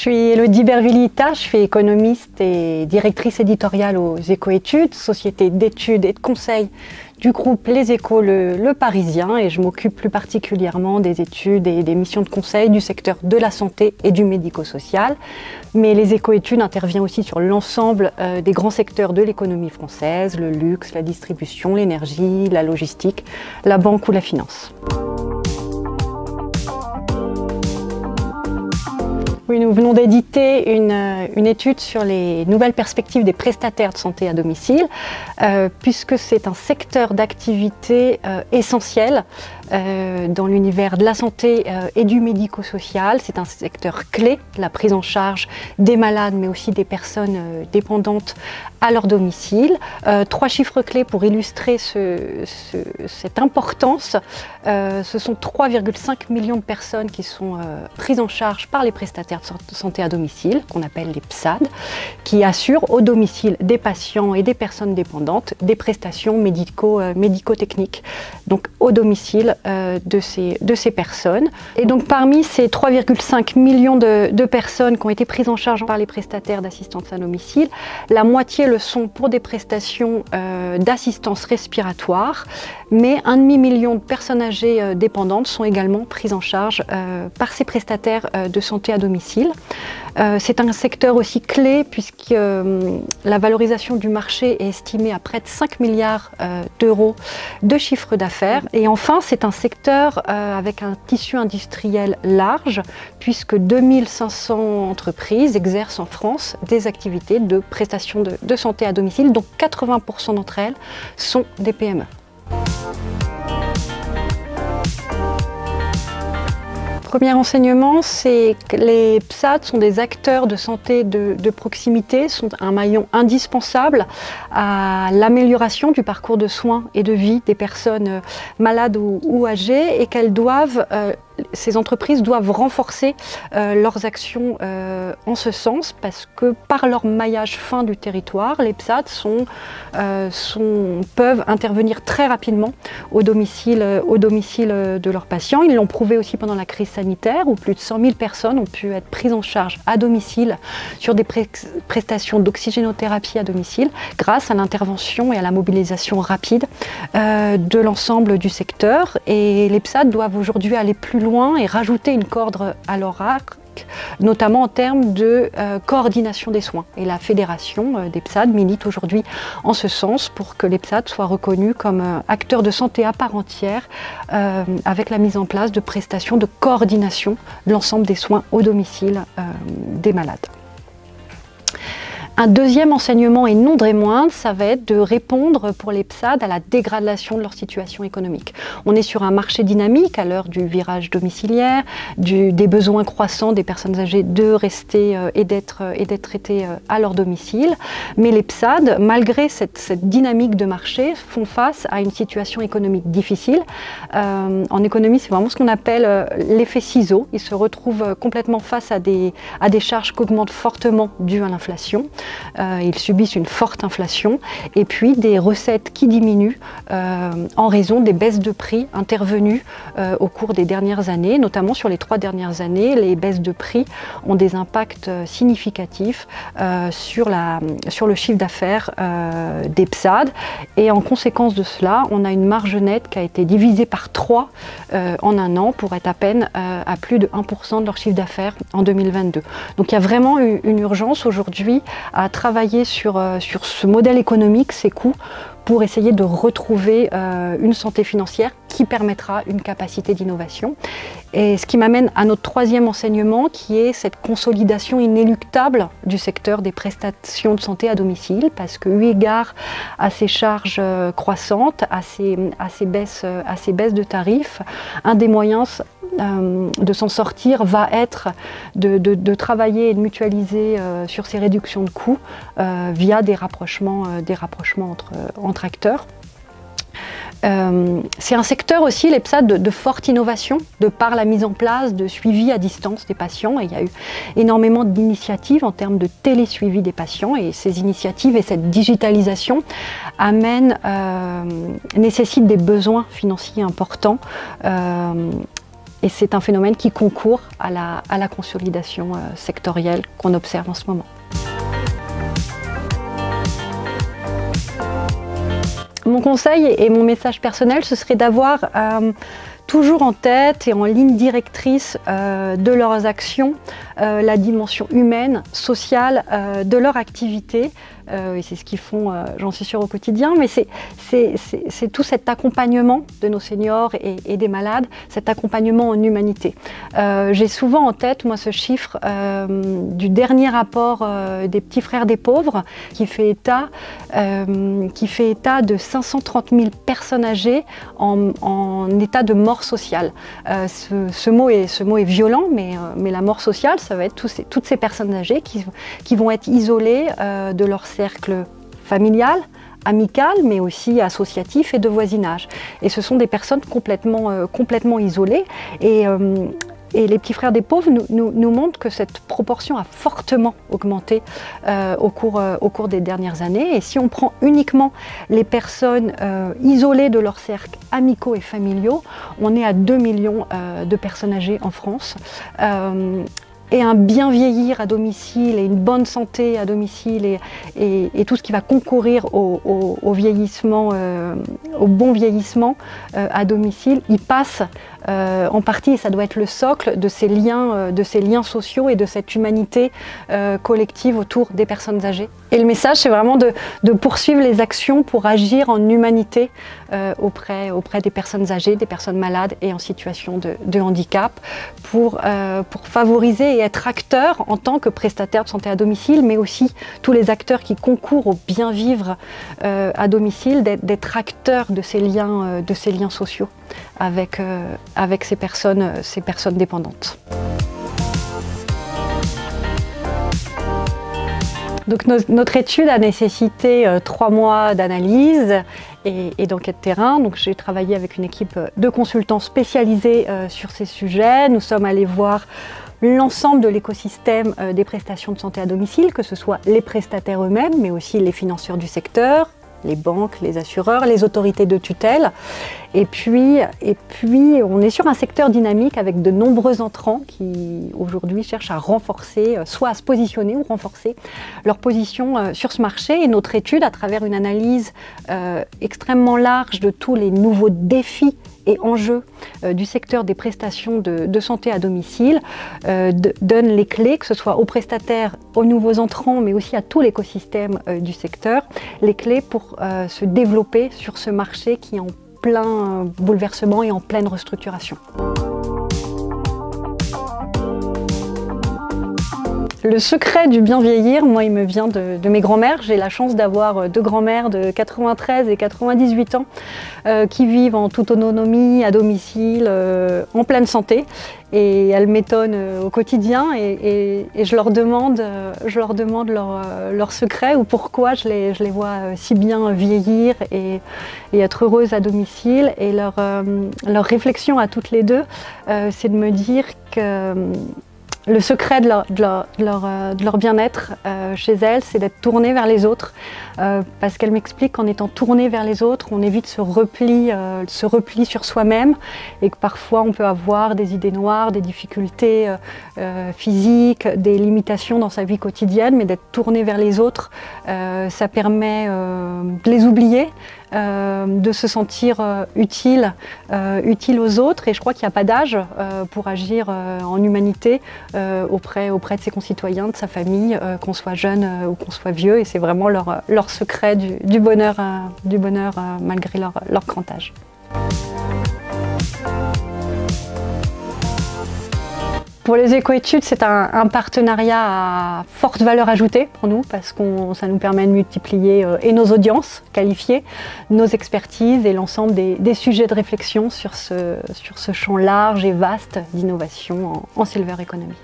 suis Élodie Bervillita, je suis économiste et directrice éditoriale aux Éco-Études, société d'études et de conseil du groupe Les Échos le Parisien, et je m'occupe plus particulièrement des études et des missions de conseil du secteur de la santé et du médico-social. Mais Les Éco-Études intervient aussi sur l'ensemble des grands secteurs de l'économie française, le luxe, la distribution, l'énergie, la logistique, la banque ou la finance. Oui, nous venons d'éditer une étude sur les nouvelles perspectives des prestataires de santé à domicile, puisque c'est un secteur d'activité essentiel dans l'univers de la santé et du médico-social. C'est un secteur clé, la prise en charge des malades, mais aussi des personnes dépendantes à leur domicile. Trois chiffres clés pour illustrer cette importance. Ce sont 3,5 millions de personnes qui sont prises en charge par les prestataires de santé à domicile, qu'on appelle les PSAD, qui assurent au domicile des patients et des personnes dépendantes des prestations médico-techniques, donc au domicile de ces personnes. Et donc parmi ces 3,5 millions de personnes qui ont été prises en charge par les prestataires d'assistance à domicile, la moitié le sont pour des prestations d'assistance respiratoire, mais 1,5 million de personnes âgées dépendantes sont également prises en charge par ces prestataires de santé à domicile. C'est un secteur aussi clé puisque la valorisation du marché est estimée à près de 5 milliards d'euros de chiffre d'affaires. Et enfin, c'est un secteur avec un tissu industriel large puisque 2500 entreprises exercent en France des activités de prestation de santé à domicile, dont 80% d'entre elles sont des PME. Premier enseignement, c'est que les PSAD sont des acteurs de santé de proximité, sont un maillon indispensable à l'amélioration du parcours de soins et de vie des personnes malades ou âgées, et ces entreprises doivent renforcer leurs actions en ce sens, parce que par leur maillage fin du territoire, les PSAD peuvent intervenir très rapidement au domicile de leurs patients. Ils l'ont prouvé aussi pendant la crise sanitaire, où plus de 100 000 personnes ont pu être prises en charge à domicile sur des prestations d'oxygénothérapie à domicile, grâce à l'intervention et à la mobilisation rapide de l'ensemble du secteur. Et les PSAD doivent aujourd'hui aller plus loin et rajouter une corde à leur arc, notamment en termes de coordination des soins. Et la fédération des PSAD milite aujourd'hui en ce sens pour que les PSAD soient reconnus comme acteurs de santé à part entière, avec la mise en place de prestations de coordination de l'ensemble des soins au domicile des malades. Un deuxième enseignement, et non des moindres, ça va être de répondre pour les PSAD à la dégradation de leur situation économique. On est sur un marché dynamique à l'heure du virage domiciliaire, des besoins croissants des personnes âgées de rester et d'être traitées à leur domicile. Mais les PSAD, malgré cette dynamique de marché, font face à une situation économique difficile. En économie, c'est vraiment ce qu'on appelle l'effet ciseau. Ils se retrouvent complètement face à des charges qui augmentent fortement dues à l'inflation. Ils subissent une forte inflation et puis des recettes qui diminuent en raison des baisses de prix intervenues au cours des dernières années, notamment sur les 3 dernières années. Les baisses de prix ont des impacts significatifs sur le chiffre d'affaires des PSAD, et en conséquence de cela, on a une marge nette qui a été divisée par 3 en un an pour être à peine à plus de 1% de leur chiffre d'affaires en 2022. Donc il y a vraiment une urgence aujourd'hui à travailler sur ce modèle économique, ses coûts, pour essayer de retrouver une santé financière qui permettra une capacité d'innovation. Et ce qui m'amène à notre troisième enseignement, qui est cette consolidation inéluctable du secteur des prestations de santé à domicile, parce que, eu égard à ces charges croissantes, à ces baisses de tarifs, un des moyens de s'en sortir va être de travailler et de mutualiser sur ces réductions de coûts via des rapprochements entre acteurs. C'est un secteur aussi, les PSAD, de forte innovation, de par la mise en place de suivi à distance des patients. Et il y a eu énormément d'initiatives en termes de télésuivi des patients, et ces initiatives et cette digitalisation nécessitent des besoins financiers importants. Et c'est un phénomène qui concourt à la consolidation sectorielle qu'on observe en ce moment. Mon conseil et mon message personnel, ce serait d'avoir toujours en tête et en ligne directrice de leurs actions la dimension humaine, sociale de leur activité. Et c'est ce qu'ils font, j'en suis sûre, au quotidien, mais c'est tout cet accompagnement de nos seniors et des malades, cet accompagnement en humanité. J'ai souvent en tête, moi, ce chiffre du dernier rapport des Petits Frères des Pauvres qui fait état de 530 000 personnes âgées en état de mort sociale. Ce mot est violent, mais la mort sociale, ça va être toutes ces personnes âgées qui vont être isolées de leur cercle familial, amical, mais aussi associatif et de voisinage. Et ce sont des personnes complètement isolées. Et les Petits Frères des Pauvres nous montrent que cette proportion a fortement augmenté au cours des dernières années. Et si on prend uniquement les personnes isolées de leurs cercles amicaux et familiaux, on est à 2 millions de personnes âgées en France. Et un bien vieillir à domicile et une bonne santé à domicile et tout ce qui va concourir au vieillissement, au bon vieillissement à domicile, il passe en partie, et ça doit être le socle de ces liens sociaux et de cette humanité collective autour des personnes âgées. Et le message, c'est vraiment de poursuivre les actions pour agir en humanité auprès des personnes âgées, des personnes malades et en situation de handicap, pour favoriser et être acteur en tant que prestataire de santé à domicile, mais aussi tous les acteurs qui concourent au bien vivre à domicile, d'être acteurs de ces liens sociaux avec ces personnes dépendantes. Donc notre étude a nécessité 3 mois d'analyse et d'enquête terrain. Donc j'ai travaillé avec une équipe de consultants spécialisés sur ces sujets. Nous sommes allés voir l'ensemble de l'écosystème des prestations de santé à domicile, que ce soit les prestataires eux-mêmes, mais aussi les financeurs du secteur, les banques, les assureurs, les autorités de tutelle. Et puis, on est sur un secteur dynamique avec de nombreux entrants qui, aujourd'hui, cherchent à renforcer, soit à se positionner ou renforcer leur position sur ce marché. Et notre étude, à travers une analyse extrêmement large de tous les nouveaux défis et enjeux du secteur des prestations de santé à domicile, donne les clés, que ce soit aux prestataires, aux nouveaux entrants, mais aussi à tout l'écosystème du secteur, les clés pour se développer sur ce marché qui est en plein bouleversement et en pleine restructuration. Le secret du bien vieillir, moi, il me vient de mes grands-mères. J'ai la chance d'avoir 2 grands-mères de 93 et 98 ans qui vivent en toute autonomie, à domicile, en pleine santé. Et elles m'étonnent au quotidien et je leur demande leur secret ou pourquoi je les vois si bien vieillir et être heureuses à domicile. Et leur réflexion à toutes les deux, c'est de me dire que le secret de leur bien-être chez elles, c'est d'être tourné vers les autres, parce qu'elle m'explique qu'en étant tourné vers les autres, on évite ce repli sur soi-même et que parfois on peut avoir des idées noires, des difficultés physiques, des limitations dans sa vie quotidienne, mais d'être tourné vers les autres, ça permet de les oublier, de se sentir utile aux autres. Et je crois qu'il n'y a pas d'âge pour agir en humanité auprès de ses concitoyens, de sa famille, qu'on soit jeune ou qu'on soit vieux. Et c'est vraiment leur secret du bonheur malgré leur grand âge. Pour les éco-études, c'est un partenariat à forte valeur ajoutée pour nous parce que ça nous permet de multiplier et nos audiences qualifiées, nos expertises et l'ensemble des sujets de réflexion sur ce champ large et vaste d'innovation en silver economy.